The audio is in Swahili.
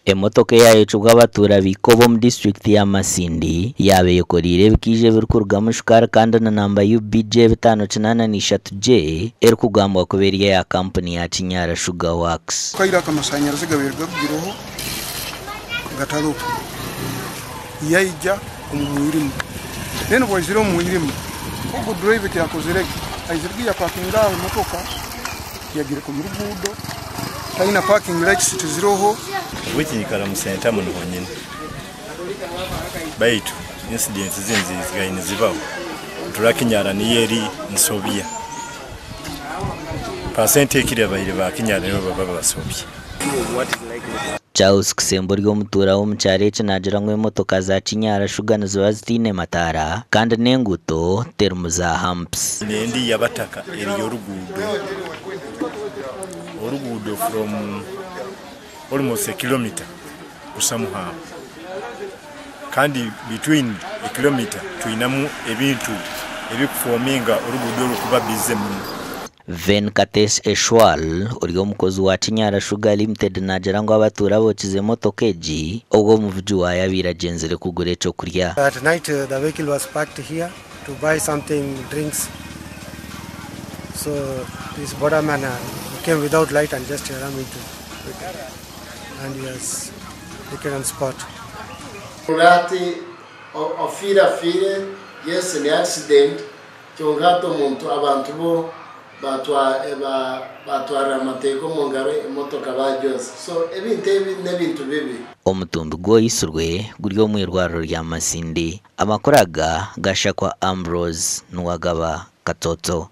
Emotoka yayo chugwa batura bikobo mu district ya Masindi yabe yokorire bikije birukuruga mushukara kandi na namba UBJ 583J erikugambwa kuberiye ya company ya Kinyara Sugar Works. Kaira kamasanyarazi gaberwa kugiroho gataruka yaija kumwirimu nene bwaziro mwirimu ubwo drive cyakozere ayizirgiya parkinga motoka yagire ku rugudo taina parking lights tuziroho wikinyikala mu center muno honyine baitu incidents zinzi zigayine zibaho turakinyara niyeri nsobia percent ekire bayire ba Kinyara no baba basobia. Charles Kisembo ry'omutura wo mucyare kinagira ngo emotoka za Kinyara Sugar nazo zitine matara kandi nenguto termu za humps nendi yabataka eri orugudo from almost a kilometer kusamuha kandi between a kilometer tuinamu ebintu ebikufominga orugudo rukuba bizemu. Ven Kates Eshwal uriyo mukozi wa Kinyara Sugar Limited nagira ngo abatura bokize motoka eji ubwo muvuju wa yabira genzere kugura cyo kurya. At night the vehicle was parked here to buy something drinks, so this borderman came without light and just ran into it, and he was taken on spot. Urati ofira yes ni accident cyongato muntu abantu bo batwara amateko mu ngaro imotoka bajoze so ebintu bibi. Omutumbi gwo yisurwe guryo mu irwariro rya Masindi amakuraga gashakwa Ambrose Nuwagaba Katoto.